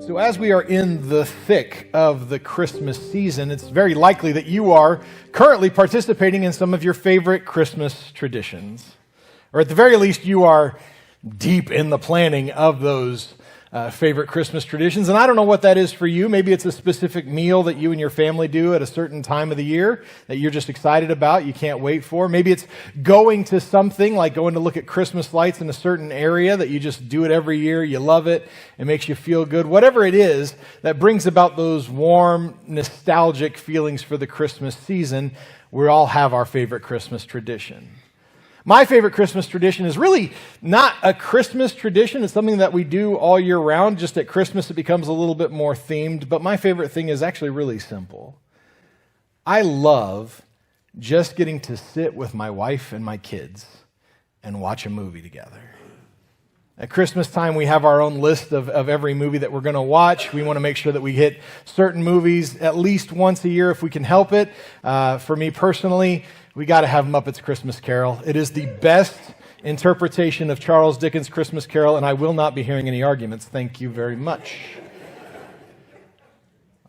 So as we are in the thick of the Christmas season, it's very likely that you are currently participating in some of your favorite Christmas traditions. Or at the very least, you are deep in the planning of those favorite Christmas traditions. And I don't know what that is for you. Maybe it's a specific meal that you and your family do at a certain time of the year that you're just excited about, you can't wait for. Maybe it's going to something like going to look at Christmas lights in a certain area that you just do it every year, you love it, it makes you feel good. Whatever it is that brings about those warm, nostalgic feelings for the Christmas season, we all have our favorite Christmas tradition. My favorite Christmas tradition is really not a Christmas tradition. It's something that we do all year round. Just at Christmas, it becomes a little bit more themed. But my favorite thing is actually really simple. I love just getting to sit with my wife and my kids and watch a movie together. At Christmas time, we have our own list of every movie that we're going to watch. We want to make sure that we hit certain movies at least once a year if we can help it. For me personally, we got to have Muppets Christmas Carol. It is the best interpretation of Charles Dickens' Christmas Carol, and I will not be hearing any arguments. Thank you very much.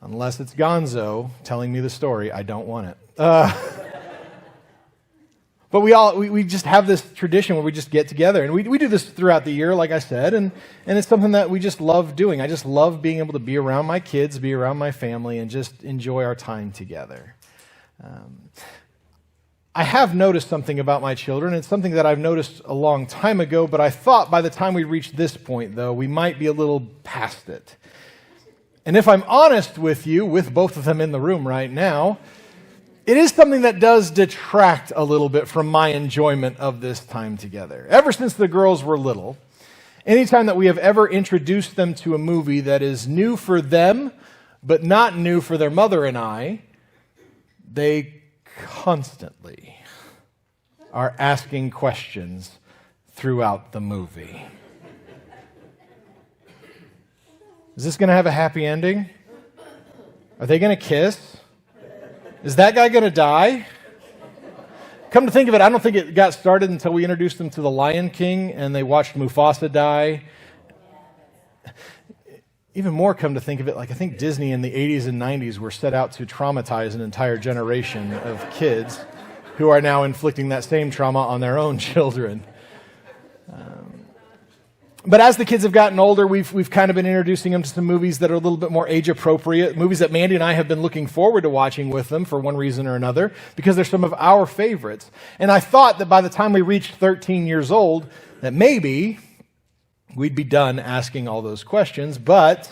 Unless it's Gonzo telling me the story, I don't want it. But we just have this tradition where we just get together. And we do this throughout the year, like I said, and it's something that we just love doing. I just love being able to be around my kids, be around my family, and just enjoy our time together. I have noticed something about my children. It's something that I've noticed a long time ago, but I thought by the time we reached this point, though, we might be a little past it. And if I'm honest with you, with both of them in the room right now, it is something that does detract a little bit from my enjoyment of this time together. Ever since the girls were little, anytime that we have ever introduced them to a movie that is new for them, but not new for their mother and I, they constantly are asking questions throughout the movie. Is this going to have a happy ending? Are they going to kiss? Is that guy going to die? Come to think of it, I don't think it got started until we introduced them to The Lion King and they watched Mufasa die. Even more, come to think of it, like I think Disney in the 80s and 90s were set out to traumatize an entire generation of kids who are now inflicting that same trauma on their own children. But as the kids have gotten older, we've kind of been introducing them to some movies that are a little bit more age appropriate, movies that Mandy and I have been looking forward to watching with them for one reason or another, because they're some of our favorites. And I thought that by the time we reached 13 years old, that maybe we'd be done asking all those questions, but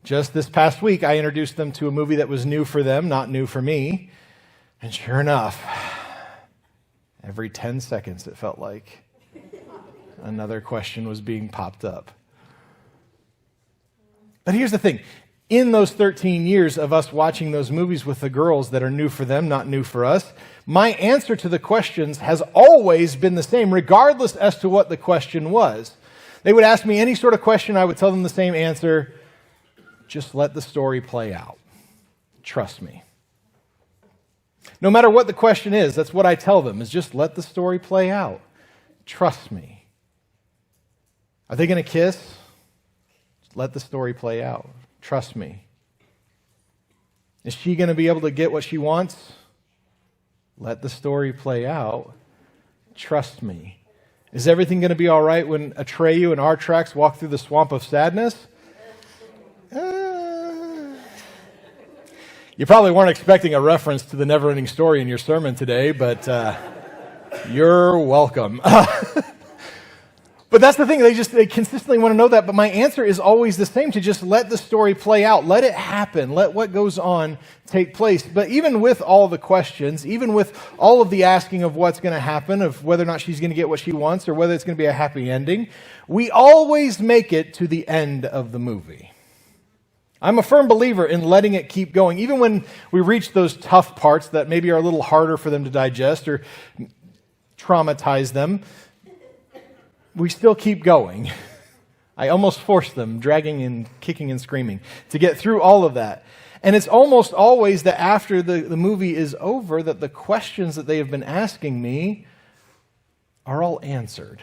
just this past week, I introduced them to a movie that was new for them, not new for me, and sure enough, every 10 seconds it felt like another question was being popped up. But here's the thing. In those 13 years of us watching those movies with the girls that are new for them, not new for us, my answer to the questions has always been the same, regardless as to what the question was. They would ask me any sort of question, I would tell them the same answer. Just let the story play out. Trust me. No matter what the question is, that's what I tell them, is just let the story play out. Trust me. Are they going to kiss? Just let the story play out. Trust me. Is she going to be able to get what she wants? Let the story play out. Trust me. Is everything going to be all right when Atreyu and Artrax walk through the swamp of sadness? You probably weren't expecting a reference to the never-ending story in your sermon today, but you're welcome. But that's the thing, they consistently want to know that, but my answer is always the same, to just let the story play out, let it happen, let what goes on take place. But even with all the questions, even with all of the asking of what's going to happen, of whether or not she's going to get what she wants, or whether it's going to be a happy ending, we always make it to the end of the movie. I'm a firm believer in letting it keep going, even when we reach those tough parts that maybe are a little harder for them to digest or traumatize them. We still keep going. I almost force them, dragging and kicking and screaming, to get through all of that. And it's almost always that after the movie is over, that the questions that they have been asking me are all answered.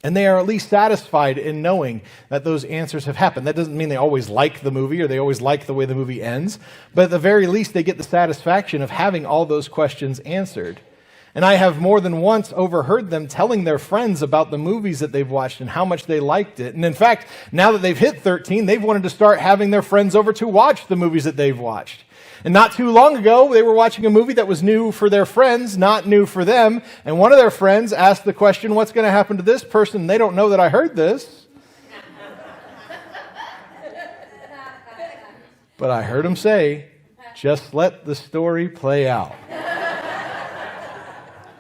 And they are at least satisfied in knowing that those answers have happened. That doesn't mean they always like the movie or they always like the way the movie ends, but at the very least they get the satisfaction of having all those questions answered. And I have more than once overheard them telling their friends about the movies that they've watched and how much they liked it. And in fact, now that they've hit 13, they've wanted to start having their friends over to watch the movies that they've watched. And not too long ago, they were watching a movie that was new for their friends, not new for them. And one of their friends asked the question, what's going to happen to this person? They don't know that I heard this. But I heard him say, just let the story play out.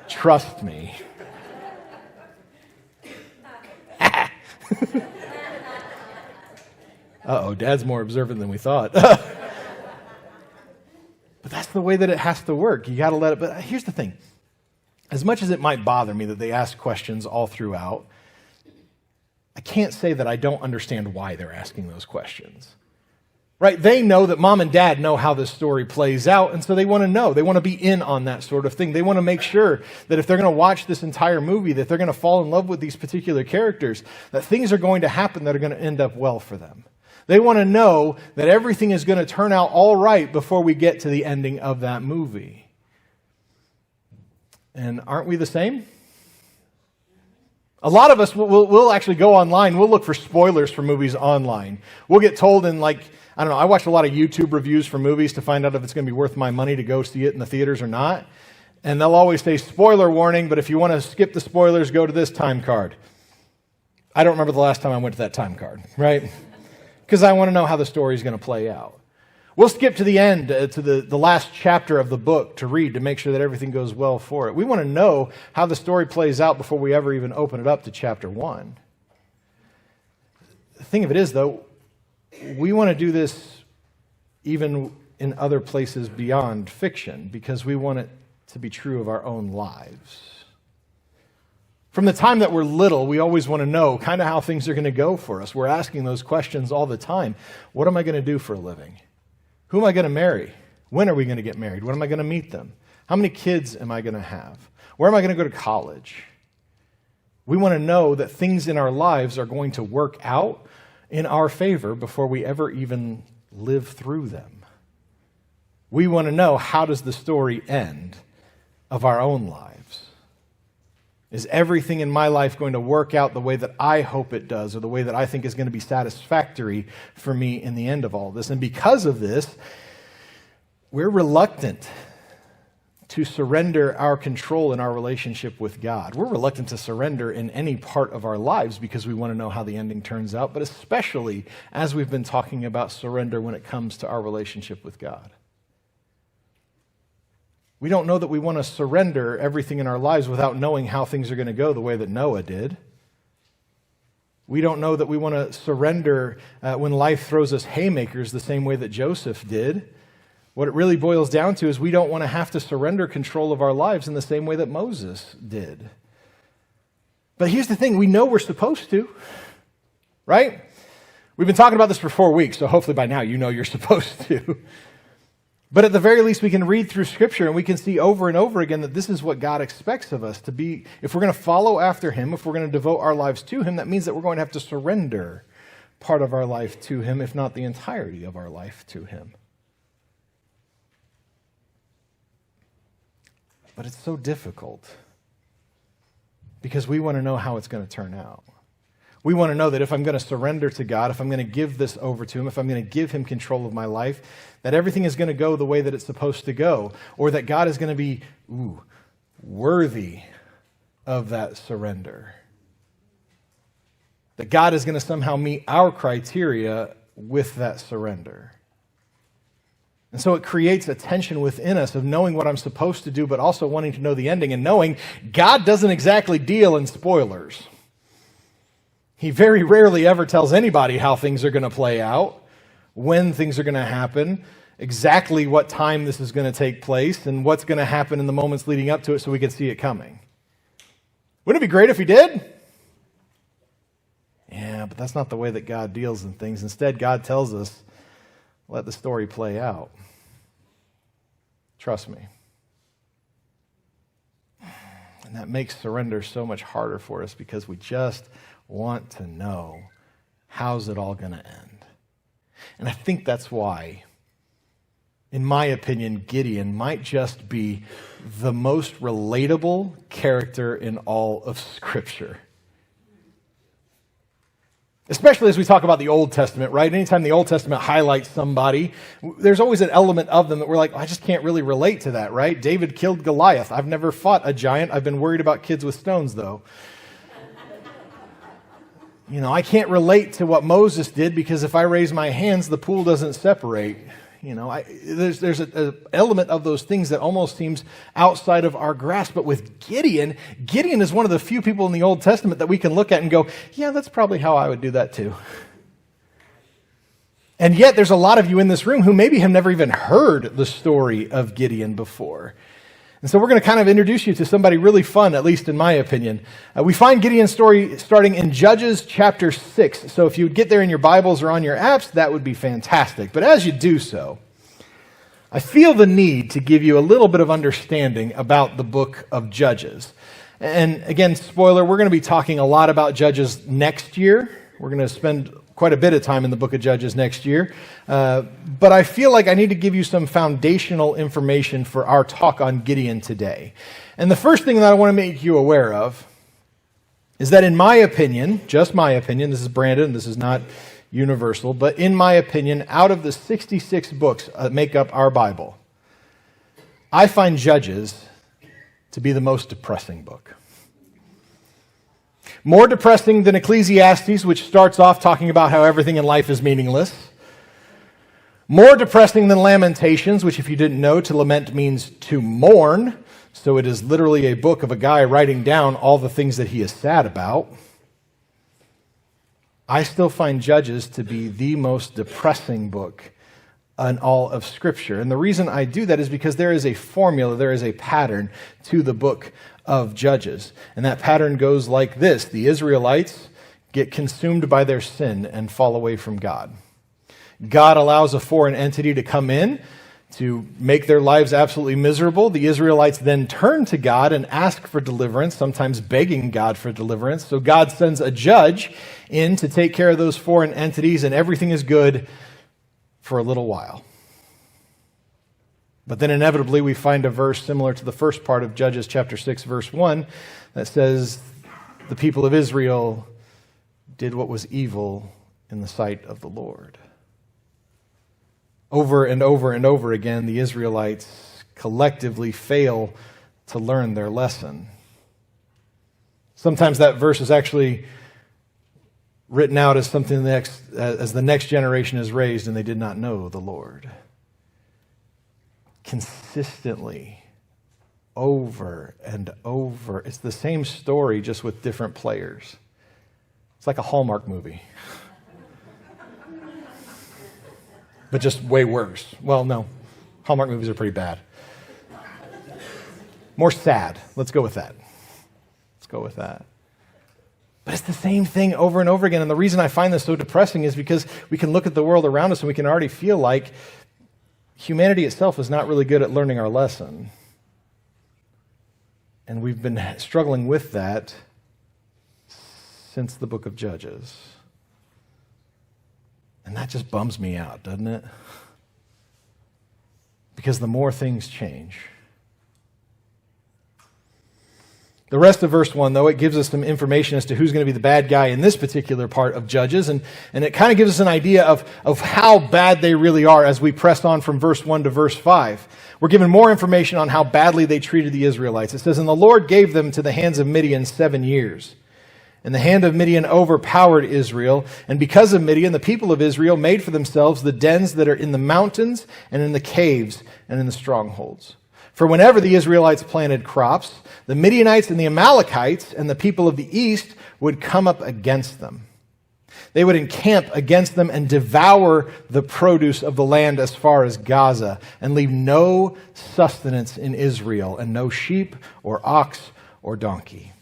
Trust me. Uh-oh, Dad's more observant than we thought. But that's the way that it has to work. You got to let it. But here's the thing. As much as it might bother me that they ask questions all throughout, I can't say that I don't understand why they're asking those questions. Right? They know that mom and dad know how this story plays out, and so they want to know. They want to be in on that sort of thing. They want to make sure that if they're going to watch this entire movie, that they're going to fall in love with these particular characters, that things are going to happen that are going to end up well for them. They want to know that everything is going to turn out all right before we get to the ending of that movie. And aren't we the same? A lot of us will actually go online. We'll look for spoilers for movies online. We'll get told in I don't know, I watch a lot of YouTube reviews for movies to find out if it's going to be worth my money to go see it in the theaters or not. And they'll always say, spoiler warning, but if you want to skip the spoilers, go to this time card. I don't remember the last time I went to that time card, right? Because I want to know how the story is going to play out. We'll skip to the end, to the last chapter of the book to read to make sure that everything goes well for it. We want to know how the story plays out before we ever even open it up to chapter 1. The thing of it is, though, we want to do this even in other places beyond fiction because we want it to be true of our own lives. From the time that we're little, we always want to know kind of how things are going to go for us. We're asking those questions all the time. What am I going to do for a living? Who am I going to marry? When are we going to get married? When am I going to meet them? How many kids am I going to have? Where am I going to go to college? We want to know that things in our lives are going to work out in our favor before we ever even live through them. We want to know, how does the story end of our own lives? Is everything in my life going to work out the way that I hope it does, or the way that I think is going to be satisfactory for me in the end of all this? And because of this, we're reluctant to surrender our control in our relationship with God. We're reluctant to surrender in any part of our lives because we want to know how the ending turns out, but especially as we've been talking about surrender when it comes to our relationship with God. We don't know that we want to surrender everything in our lives without knowing how things are going to go the way that Noah did. We don't know that we want to surrender when life throws us haymakers the same way that Joseph did. What it really boils down to is we don't want to have to surrender control of our lives in the same way that Moses did. But here's the thing, we know we're supposed to, right? We've been talking about this for 4 weeks, so hopefully by now you know you're supposed to. But at the very least, we can read through Scripture and we can see over and over again that this is what God expects of us to be. If we're going to follow after Him, if we're going to devote our lives to Him, that means that we're going to have to surrender part of our life to Him, if not the entirety of our life to Him. But it's so difficult because we want to know how it's going to turn out. We want to know that if I'm going to surrender to God, if I'm going to give this over to Him, if I'm going to give Him control of my life, that everything is going to go the way that it's supposed to go, or that God is going to be worthy of that surrender. That God is going to somehow meet our criteria with that surrender. And so it creates a tension within us of knowing what I'm supposed to do, but also wanting to know the ending and knowing God doesn't exactly deal in spoilers. He very rarely ever tells anybody how things are going to play out, when things are going to happen, exactly what time this is going to take place, and what's going to happen in the moments leading up to it so we can see it coming. Wouldn't it be great if He did? Yeah, but that's not the way that God deals in things. Instead, God tells us, let the story play out. Trust me. And that makes surrender so much harder for us because we just want to know, how's it all going to end? And I think that's why, in my opinion, Gideon might just be the most relatable character in all of Scripture. Especially as we talk about the Old Testament, right? Anytime the Old Testament highlights somebody, there's always an element of them that we're like, I just can't really relate to that, right? David killed Goliath. I've never fought a giant. I've been worried about kids with stones, though. I can't relate to what Moses did because if I raise my hands, the pool doesn't separate. There's an element of those things that almost seems outside of our grasp. But with Gideon is one of the few people in the Old Testament that we can look at and go, yeah, that's probably how I would do that too. And yet there's a lot of you in this room who maybe have never even heard the story of Gideon before. And so we're going to kind of introduce you to somebody really fun, at least in my opinion. We find Gideon's story starting in Judges chapter 6. So if you would get there in your Bibles or on your apps, that would be fantastic. But as you do so, I feel the need to give you a little bit of understanding about the book of Judges. And again, spoiler, we're going to be talking a lot about Judges next year. We're going to spend quite a bit of time in the book of Judges next year. But I feel like I need to give you some foundational information for our talk on Gideon today. And the first thing that I want to make you aware of is that in my opinion, just my opinion, this is Brandon, this is not universal, but in my opinion, out of the 66 books that make up our Bible, I find Judges to be the most depressing book. More depressing than Ecclesiastes, which starts off talking about how everything in life is meaningless. More depressing than Lamentations, which if you didn't know, to lament means to mourn. So it is literally a book of a guy writing down all the things that he is sad about. I still find Judges to be the most depressing book in all of Scripture. And the reason I do that is because there is a formula, there is a pattern to the book of Judges. And that pattern goes like this. The Israelites get consumed by their sin and fall away from God. God allows a foreign entity to come in to make their lives absolutely miserable. The Israelites then turn to God and ask for deliverance, sometimes begging God for deliverance. So God sends a judge in to take care of those foreign entities, and everything is good for a little while. But then inevitably we find a verse similar to the first part of Judges chapter 6, verse 1, that says, the people of Israel did what was evil in the sight of the Lord. Over and over and over again, the Israelites collectively fail to learn their lesson. Sometimes that verse is actually written out as something as the next generation is raised and they did not know the Lord. Consistently, over and over. It's the same story, just with different players. It's like a Hallmark movie. But just way worse. Well, no. Hallmark movies are pretty bad. More sad. Let's go with that. But it's the same thing over and over again. And the reason I find this so depressing is because we can look at the world around us and we can already feel like humanity itself is not really good at learning our lesson. And we've been struggling with that since the book of Judges. And that just bums me out, doesn't it? Because the more things change. The rest of verse 1, though, it gives us some information as to who's going to be the bad guy in this particular part of Judges. And it kind of gives us an idea of how bad they really are as we press on from verse 1 to verse 5. We're given more information on how badly they treated the Israelites. It says, and the Lord gave them to the hands of Midian 7 years. And the hand of Midian overpowered Israel. And because of Midian, the people of Israel made for themselves the dens that are in the mountains and in the caves and in the strongholds. For whenever the Israelites planted crops, the Midianites and the Amalekites and the people of the east would come up against them. They would encamp against them and devour the produce of the land as far as Gaza, and leave no sustenance in Israel, and no sheep or ox or donkey.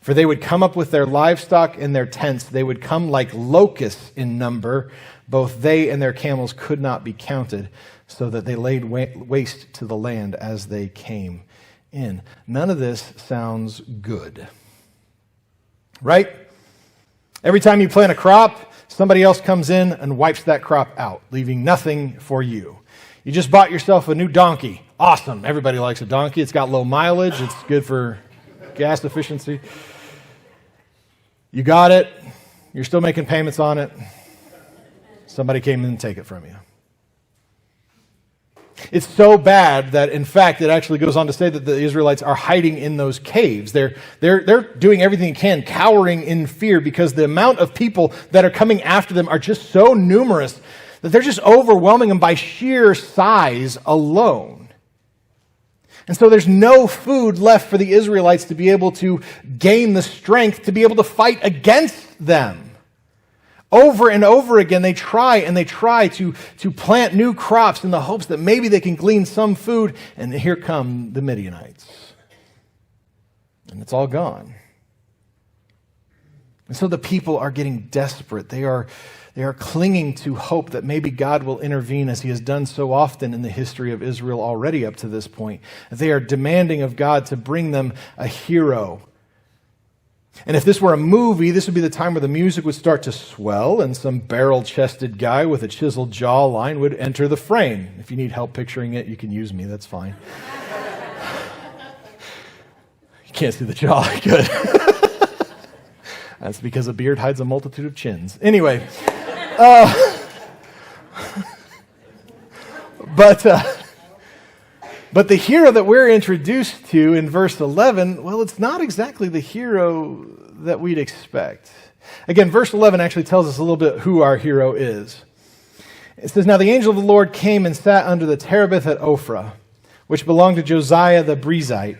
For they would come up with their livestock and their tents. They would come like locusts in number. Both they and their camels could not be counted, so that they laid waste to the land as they came in. None of this sounds good. Right? Every time you plant a crop, somebody else comes in and wipes that crop out, leaving nothing for you. You just bought yourself a new donkey. Awesome. Everybody likes a donkey. It's got low mileage. It's good for gas efficiency. You got it. You're still making payments on it. Somebody came in and take it from you. It's so bad that, in fact, it actually goes on to say that the Israelites are hiding in those caves. They're doing everything they can, cowering in fear, because the amount of people that are coming after them are just so numerous that they're just overwhelming them by sheer size alone. And so there's no food left for the Israelites to be able to gain the strength to be able to fight against them. Over and over again, they try to plant new crops in the hopes that maybe they can glean some food, and here come the Midianites. And it's all gone. And so the people are getting desperate. They are clinging to hope that maybe God will intervene, as he has done so often in the history of Israel already up to this point. They are demanding of God to bring them a hero. And if this were a movie, this would be the time where the music would start to swell and some barrel-chested guy with a chiseled jawline would enter the frame. If you need help picturing it, you can use me. That's fine. You can't see the jaw. Good. That's because a beard hides a multitude of chins. Anyway. But the hero that we're introduced to in verse 11, well, it's not exactly the hero that we'd expect. Again, verse 11 actually tells us a little bit who our hero is. It says, "Now the angel of the Lord came and sat under the terebinth at Ophrah, which belonged to Josiah the Brezite,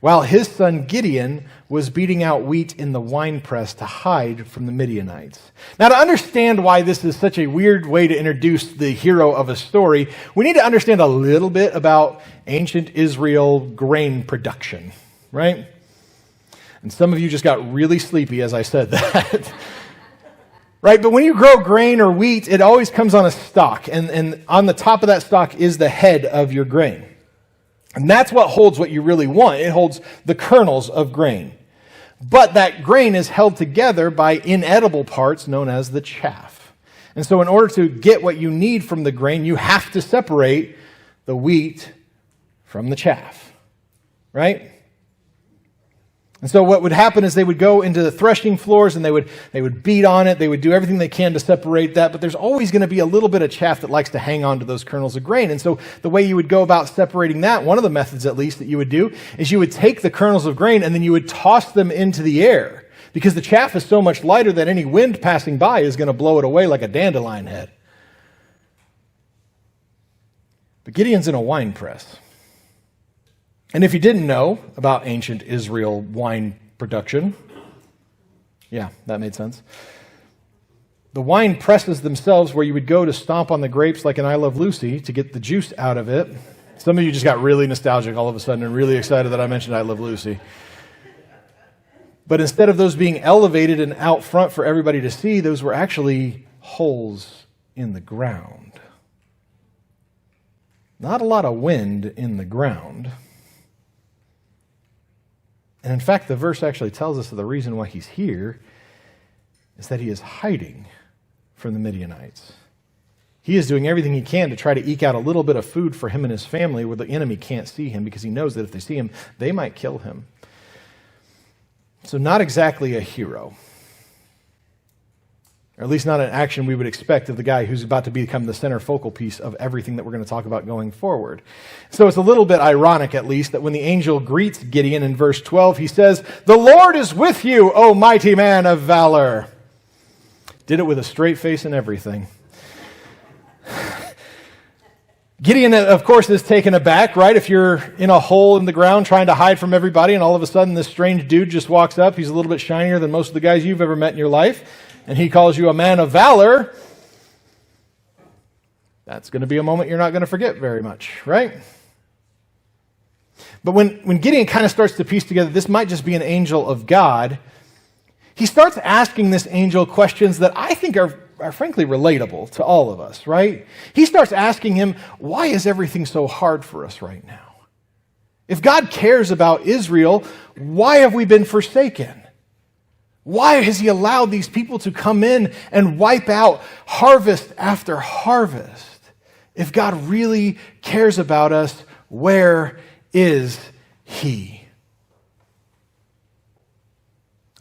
while his son Gideon was beating out wheat in the winepress to hide from the Midianites." Now, to understand why this is such a weird way to introduce the hero of a story, we need to understand a little bit about ancient Israel grain production, right? And some of you just got really sleepy as I said that. Right? But when you grow grain or wheat, it always comes on a stalk, and on the top of that stalk is the head of your grain. And that's what holds what you really want. It holds the kernels of grain. But that grain is held together by inedible parts known as the chaff. And so in order to get what you need from the grain, you have to separate the wheat from the chaff. Right? And so what would happen is they would go into the threshing floors and they would beat on it. They would do everything they can to separate that. But there's always going to be a little bit of chaff that likes to hang on to those kernels of grain. And so the way you would go about separating that, one of the methods at least that you would do, is you would take the kernels of grain and then you would toss them into the air. Because the chaff is so much lighter that any wind passing by is going to blow it away like a dandelion head. But Gideon's in a wine press. And if you didn't know about ancient Israel wine production, yeah, that made sense. The wine presses themselves where you would go to stomp on the grapes like in I Love Lucy to get the juice out of it. Some of you just got really nostalgic all of a sudden and really excited that I mentioned I Love Lucy. But instead of those being elevated and out front for everybody to see, those were actually holes in the ground. Not a lot of wind in the ground. And in fact, the verse actually tells us that the reason why he's here is that he is hiding from the Midianites. He is doing everything he can to try to eke out a little bit of food for him and his family where the enemy can't see him, because he knows that if they see him, they might kill him. So not exactly a hero. Or at least not an action we would expect of the guy who's about to become the center focal piece of everything that we're going to talk about going forward. So it's a little bit ironic, at least, that when the angel greets Gideon in verse 12, he says, "The Lord is with you, O mighty man of valor." Did it with a straight face and everything. Gideon, of course, is taken aback, right? If you're in a hole in the ground trying to hide from everybody, and all of a sudden this strange dude just walks up. He's a little bit shinier than most of the guys you've ever met in your life. And he calls you a man of valor, that's going to be a moment you're not going to forget very much, right? But when Gideon kind of starts to piece together, this might just be an angel of God, he starts asking this angel questions that I think are frankly relatable to all of us, right? He starts asking him, why is everything so hard for us right now? If God cares about Israel, why have we been forsaken? Why has he allowed these people to come in and wipe out harvest after harvest? If God really cares about us, where is he?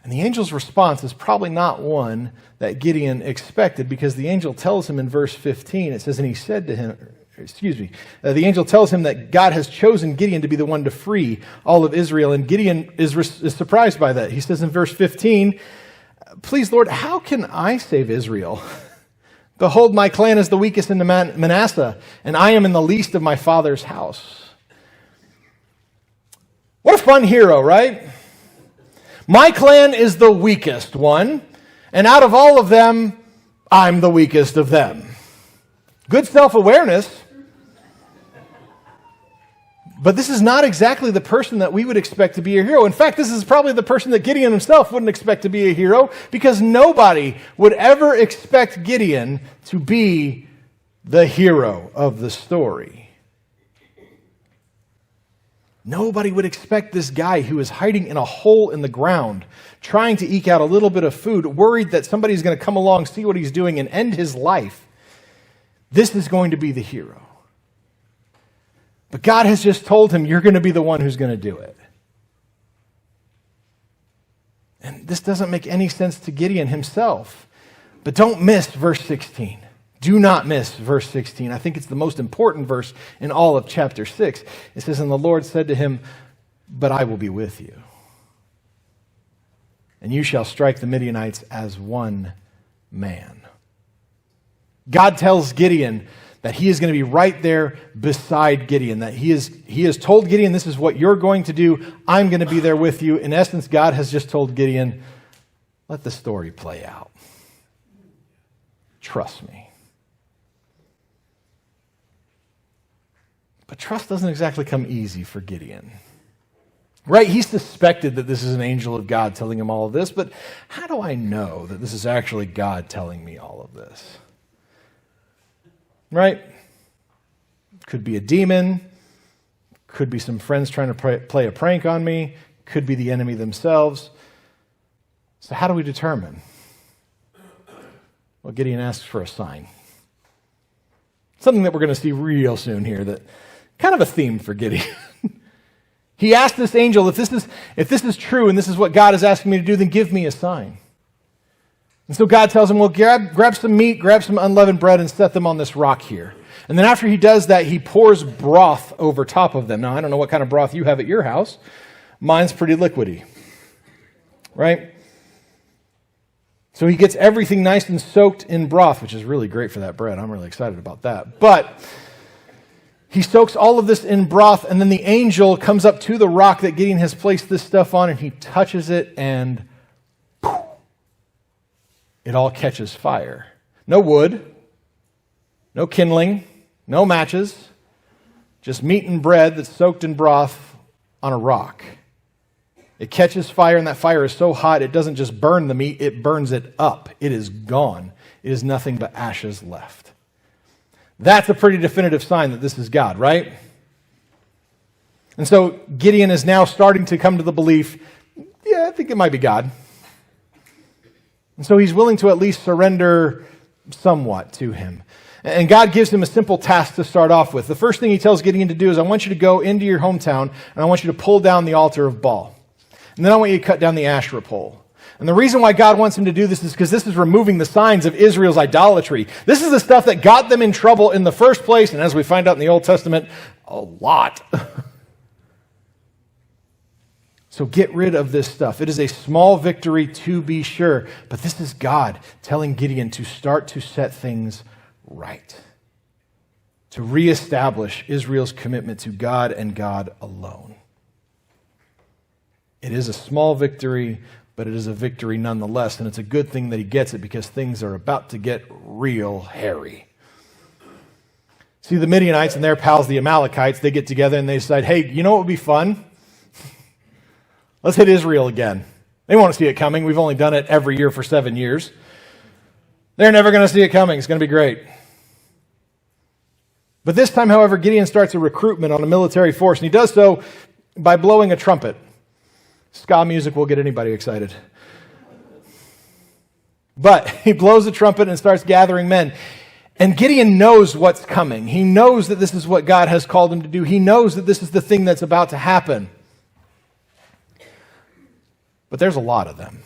And the angel's response is probably not one that Gideon expected, because the angel tells him in verse 15, it says, and he said to him, the angel tells him that God has chosen Gideon to be the one to free all of Israel, and Gideon is surprised by that. He says in verse 15, please, Lord, how can I save Israel? Behold, my clan is the weakest in Manasseh, and I am in the least of my father's house. What a fun hero, right? My clan is the weakest one, and out of all of them, I'm the weakest of them. Good self-awareness. But this is not exactly the person that we would expect to be a hero. In fact, this is probably the person that Gideon himself wouldn't expect to be a hero, because nobody would ever expect Gideon to be the hero of the story. Nobody would expect this guy who is hiding in a hole in the ground, trying to eke out a little bit of food, worried that somebody's going to come along, see what he's doing, and end his life. This is going to be the hero. But God has just told him, you're going to be the one who's going to do it. And this doesn't make any sense to Gideon himself. But don't miss verse 16. Do not miss verse 16. I think it's the most important verse in all of chapter 6. It says, and the Lord said to him, but I will be with you, and you shall strike the Midianites as one man. God tells Gideon that he is going to be right there beside Gideon, that he has told Gideon, this is what you're going to do. I'm going to be there with you. In essence, God has just told Gideon, let the story play out. Trust me. But trust doesn't exactly come easy for Gideon. Right? He suspected that this is an angel of God telling him all of this, but how do I know that this is actually God telling me all of this? Right? Could be a demon. Could be some friends trying to play a prank on me. Could be the enemy themselves. So how do we determine? Well, Gideon asks for a sign. Something that we're going to see real soon here, that kind of a theme for Gideon. He asked this angel, if this is true and this is what God is asking me to do, then give me a sign. And so God tells him, well, grab some meat, grab some unleavened bread, and set them on this rock here. And then after he does that, he pours broth over top of them. Now, I don't know what kind of broth you have at your house. Mine's pretty liquidy, right? So he gets everything nice and soaked in broth, which is really great for that bread. I'm really excited about that. But he soaks all of this in broth, and then the angel comes up to the rock that Gideon has placed this stuff on, and he touches it, and poof, it all catches fire. No wood, no kindling, no matches, just meat and bread that's soaked in broth on a rock. It catches fire, and that fire is so hot it doesn't just burn the meat, it burns it up. It is gone. It is nothing but ashes left. That's a pretty definitive sign that this is God, right? And so Gideon is now starting to come to the belief, yeah, I think it might be God. And so he's willing to at least surrender somewhat to him. And God gives him a simple task to start off with. The first thing he tells Gideon to do is, I want you to go into your hometown, and I want you to pull down the altar of Baal. And then I want you to cut down the Asherah pole. And the reason why God wants him to do this is because this is removing the signs of Israel's idolatry. This is the stuff that got them in trouble in the first place, and as we find out in the Old Testament, a lot. So get rid of this stuff. It is a small victory, to be sure, but this is God telling Gideon to start to set things right, to reestablish Israel's commitment to God and God alone. It is a small victory, but it is a victory nonetheless, and it's a good thing that he gets it, because things are about to get real hairy. See, the Midianites and their pals, the Amalekites, they get together and they decide, hey, you know what would be fun? Let's hit Israel again. They won't see it coming. We've only done it every year for 7 years. They're never going to see it coming. It's going to be great. But this time, however, Gideon starts a recruitment on a military force, and he does so by blowing a trumpet. Ska music will get anybody excited. But he blows the trumpet and starts gathering men. And Gideon knows what's coming. He knows that this is what God has called him to do. He knows that this is the thing that's about to happen. But there's a lot of them.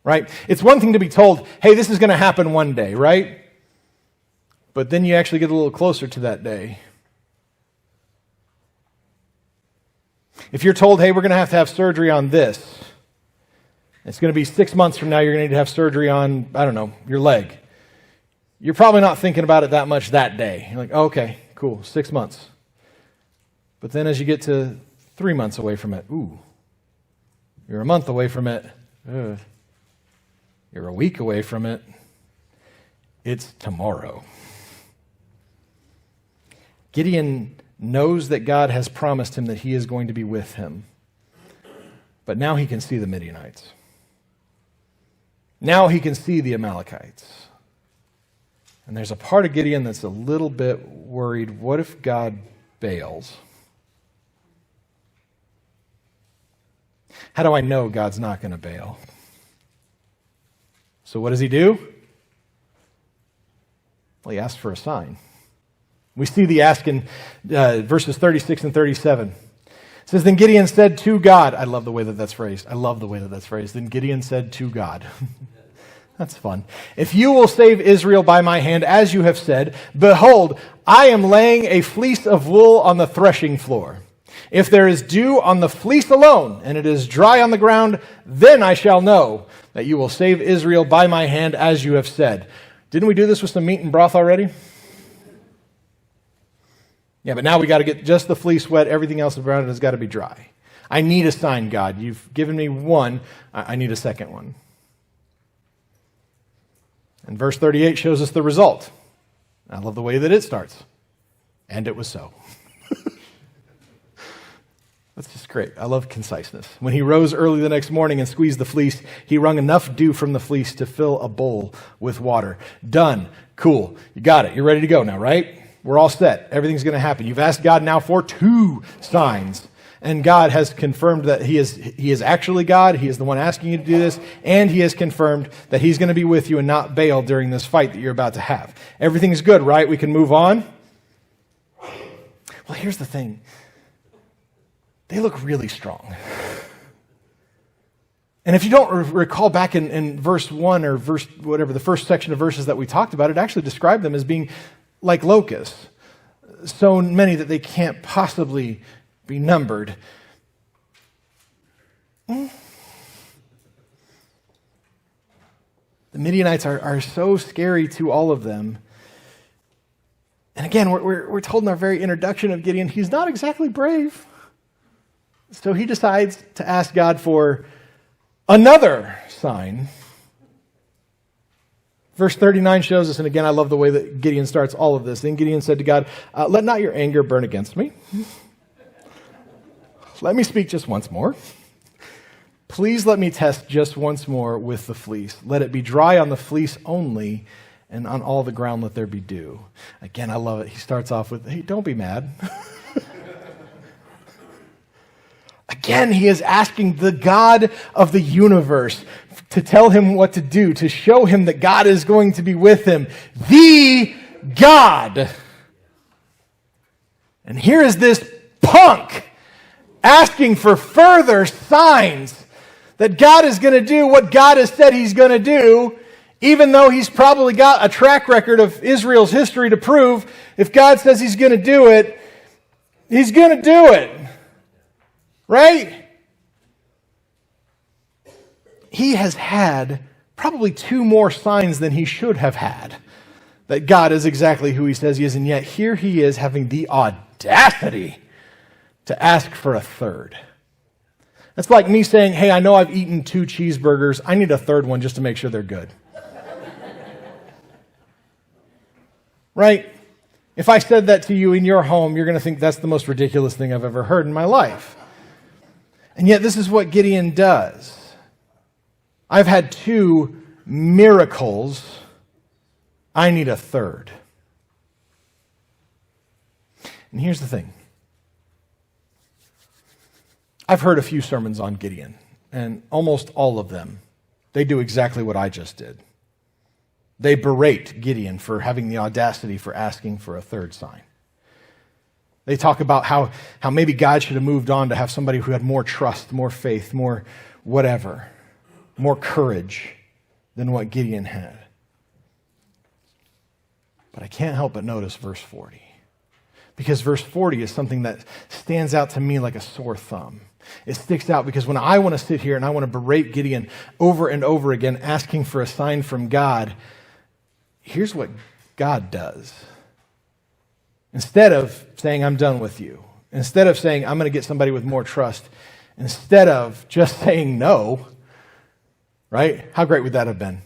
Right? It's one thing to be told, hey, this is going to happen one day, right? But then you actually get a little closer to that day. If you're told, hey, we're going to have surgery on this, it's going to be 6 months from now, you're going to need to have surgery on, I don't know, your leg. You're probably not thinking about it that much that day. You're like, oh, okay, cool, 6 months. But then as you get to 3 months away from it, ooh, you're a month away from it, you're a week away from it, it's tomorrow. Gideon knows that God has promised him that he is going to be with him. But now he can see the Midianites. Now he can see the Amalekites. And there's a part of Gideon that's a little bit worried. What if God bails? How do I know God's not going to bail? So what does he do? Well, he asks for a sign. We see the ask in verses 36 and 37. It says, then Gideon said to God, I love the way that that's phrased. Then Gideon said to God. That's fun. If you will save Israel by my hand, as you have said, behold, I am laying a fleece of wool on the threshing floor. If there is dew on the fleece alone, and it is dry on the ground, then I shall know that you will save Israel by my hand, as you have said. Didn't we do this with some meat and broth already? Yeah, but now we got to get just the fleece wet. Everything else around it has got to be dry. I need a sign, God. You've given me one. I need a second one. And verse 38 shows us the result. I love the way that it starts. And it was so. That's just great. I love conciseness. When he rose early the next morning and squeezed the fleece, he wrung enough dew from the fleece to fill a bowl with water. Done. Cool. You got it. You're ready to go now, right? We're all set. Everything's going to happen. You've asked God now for 2 signs. And God has confirmed that he is actually God. He is the one asking you to do this. And he has confirmed that he's going to be with you and not bail during this fight that you're about to have. Everything's good, right? We can move on. Well, here's the thing. They look really strong. And if you don't recall back in verse 1 or verse whatever, the first section of verses that we talked about, it actually described them as being like locusts. So many that they can't possibly be numbered. The Midianites are so scary to all of them. And again, we're told in our very introduction of Gideon, he's not exactly brave. So he decides to ask God for another sign. Verse 39 shows us, and again, I love the way that Gideon starts all of this. Then Gideon said to God, let not your anger burn against me. Let me speak just once more. Please let me test just once more with the fleece. Let it be dry on the fleece only, and on all the ground let there be dew. Again, I love it. He starts off with, hey, don't be mad. Again, he is asking the God of the universe to tell him what to do, to show him that God is going to be with him. The God. And here is this punk asking for further signs that God is going to do what God has said he's going to do, even though he's probably got a track record of Israel's history to prove if God says he's going to do it, he's going to do it. Right? He has had probably 2 more signs than he should have had that God is exactly who he says he is, and yet here he is having the audacity to ask for a third. That's like me saying, hey, I know I've eaten 2 cheeseburgers. I need a third one just to make sure they're good. Right? If I said that to you in your home, you're going to think that's the most ridiculous thing I've ever heard in my life. And yet this is what Gideon does. I've had 2 miracles. I need a third. And here's the thing. I've heard a few sermons on Gideon, and almost all of them, they do exactly what I just did. They berate Gideon for having the audacity for asking for a third sign. They talk about how maybe God should have moved on to have somebody who had more trust, more faith, more whatever, more courage than what Gideon had. But I can't help but notice verse 40. Because verse 40 is something that stands out to me like a sore thumb. It sticks out because when I want to sit here and I want to berate Gideon over and over again, asking for a sign from God, here's what God does. Instead of saying, I'm done with you, instead of saying, I'm going to get somebody with more trust, instead of just saying no, right? How great would that have been?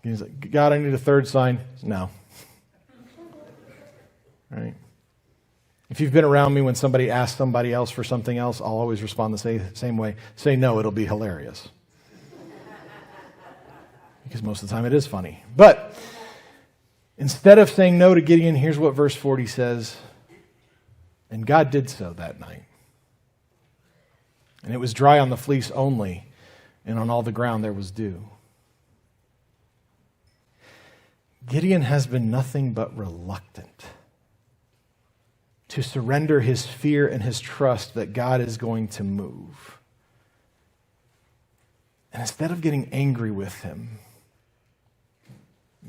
He's like, God, I need a third sign. No. Right? If you've been around me when somebody asks somebody else for something else, I'll always respond the same way. Say no, it'll be hilarious. Because most of the time it is funny. But instead of saying no to Gideon, here's what verse 40 says. And God did so that night. And it was dry on the fleece only, and on all the ground there was dew. Gideon has been nothing but reluctant to surrender his fear and his trust that God is going to move. And instead of getting angry with him,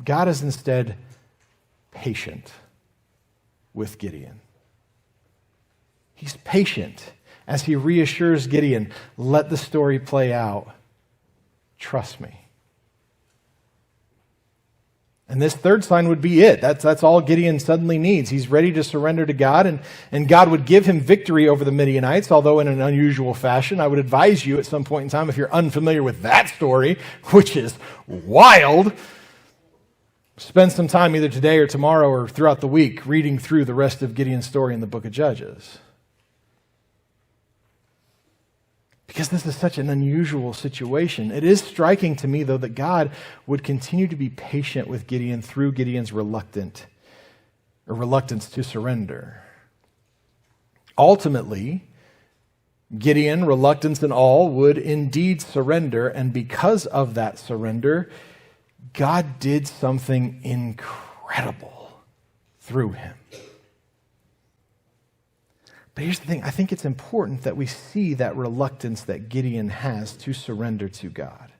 God is instead patient with Gideon. He's patient as he reassures Gideon, let the story play out. Trust me. And this third sign would be it. That's all Gideon suddenly needs. He's ready to surrender to God, and God would give him victory over the Midianites, although in an unusual fashion. I would advise you at some point in time, if you're unfamiliar with that story, which is wild, spend some time either today or tomorrow or throughout the week reading through the rest of Gideon's story in the book of Judges. Because this is such an unusual situation. It is striking to me, though, that God would continue to be patient with Gideon through Gideon's reluctance to surrender. Ultimately, Gideon, reluctance and all, would indeed surrender, and because of that surrender, God did something incredible through him. But here's the thing, I think it's important that we see that reluctance that Gideon has to surrender to God.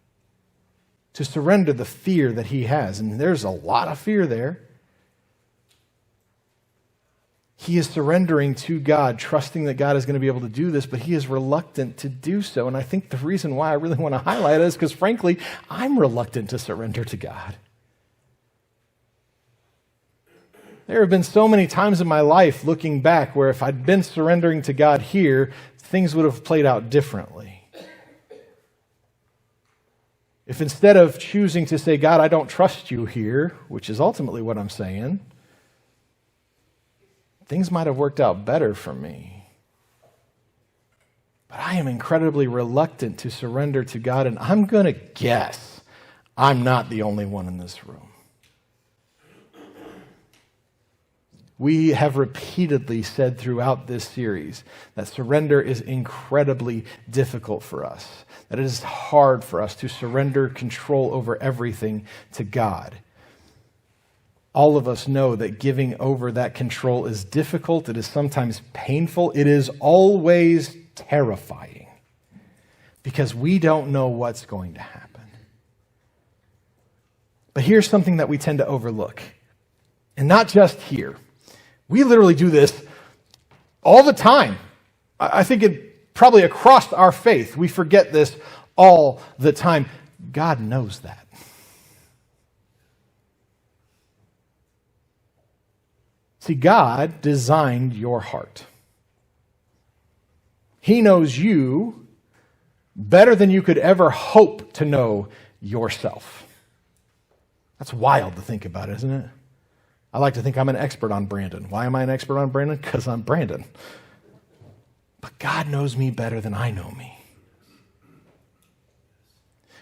To surrender the fear that he has, and there's a lot of fear there. He is surrendering to God, trusting that God is going to be able to do this, but he is reluctant to do so. And I think the reason why I really want to highlight it is because, frankly, I'm reluctant to surrender to God. There have been so many times in my life, looking back, where if I'd been surrendering to God here, things would have played out differently. If instead of choosing to say, God, I don't trust you here, which is ultimately what I'm saying, things might have worked out better for me. But I am incredibly reluctant to surrender to God, and I'm going to guess I'm not the only one in this room. We have repeatedly said throughout this series that surrender is incredibly difficult for us, that it is hard for us to surrender control over everything to God. All of us know that giving over that control is difficult, it is sometimes painful, it is always terrifying, because we don't know what's going to happen. But here's something that we tend to overlook, and not just here. We literally do this all the time. I think it probably across our faith. We forget this all the time. God knows that. See, God designed your heart. He knows you better than you could ever hope to know yourself. That's wild to think about, isn't it? I like to think I'm an expert on Brandon. Why am I an expert on Brandon? Because I'm Brandon. But God knows me better than I know me.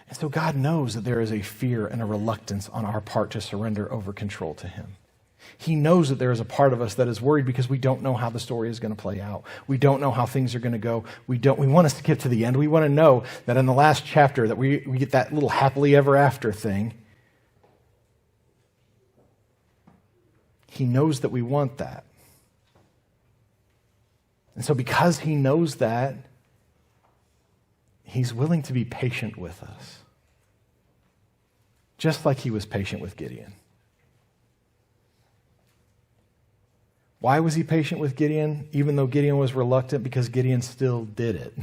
And so God knows that there is a fear and a reluctance on our part to surrender over control to him. He knows that there is a part of us that is worried because we don't know how the story is going to play out. We don't know how things are going to go. We want to skip to the end. We want to know that in the last chapter that we get that little happily ever after thing. He knows that we want that. And so because he knows that, he's willing to be patient with us. Just like he was patient with Gideon. Why was he patient with Gideon, even though Gideon was reluctant? Because Gideon still did it.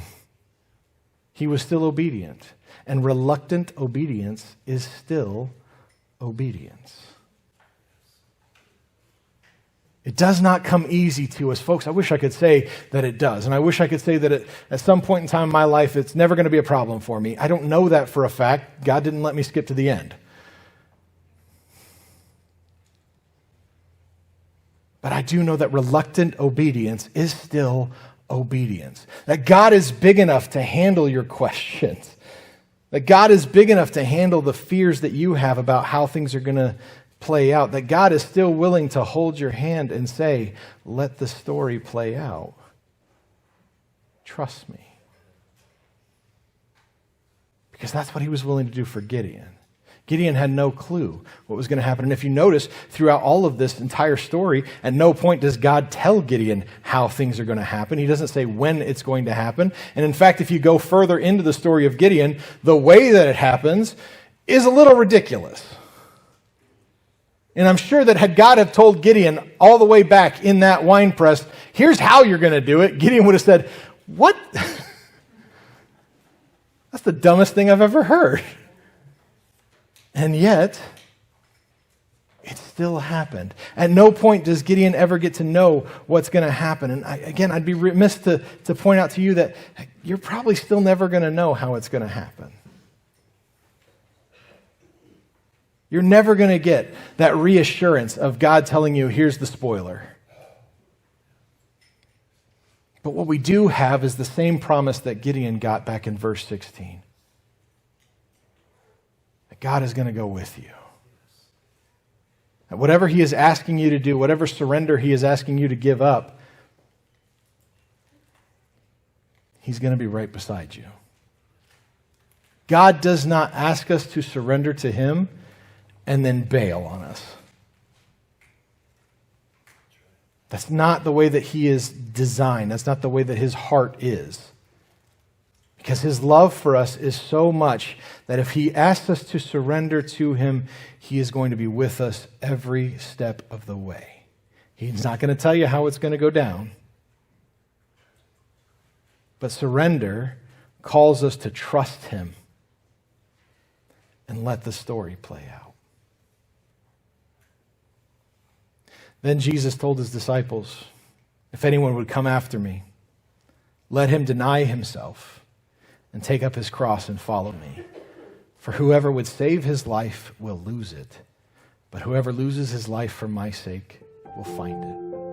He was still obedient. And reluctant obedience is still obedience. It does not come easy to us, folks. I wish I could say that it does. And I wish I could say that at some point in time in my life, it's never going to be a problem for me. I don't know that for a fact. God didn't let me skip to the end. But I do know that reluctant obedience is still obedience. That God is big enough to handle your questions. That God is big enough to handle the fears that you have about how things are going to play out. That God is still willing to hold your hand and say, let the story play out. Trust me. Because that's what he was willing to do for Gideon. Gideon had no clue what was going to happen. And if you notice, throughout all of this entire story, at no point does God tell Gideon how things are going to happen. He doesn't say when it's going to happen. And in fact, if you go further into the story of Gideon, the way that it happens is a little ridiculous. And I'm sure that had God have told Gideon all the way back in that wine press, here's how you're going to do it, Gideon would have said, what? That's the dumbest thing I've ever heard. And yet, it still happened. At no point does Gideon ever get to know what's going to happen. And I'd be remiss to point out to you that you're probably still never going to know how it's going to happen. You're never going to get that reassurance of God telling you, here's the spoiler. But what we do have is the same promise that Gideon got back in verse 16. God is going to go with you. And whatever he is asking you to do, whatever surrender he is asking you to give up, he's going to be right beside you. God does not ask us to surrender to him and then bail on us. That's not the way that he is designed. That's not the way that his heart is. Because his love for us is so much that if he asks us to surrender to him, he is going to be with us every step of the way. He's not going to tell you how it's going to go down. But surrender calls us to trust him and let the story play out. Then Jesus told his disciples, if anyone would come after me, let him deny himself and take up his cross and follow me. For whoever would save his life will lose it, but whoever loses his life for my sake will find it.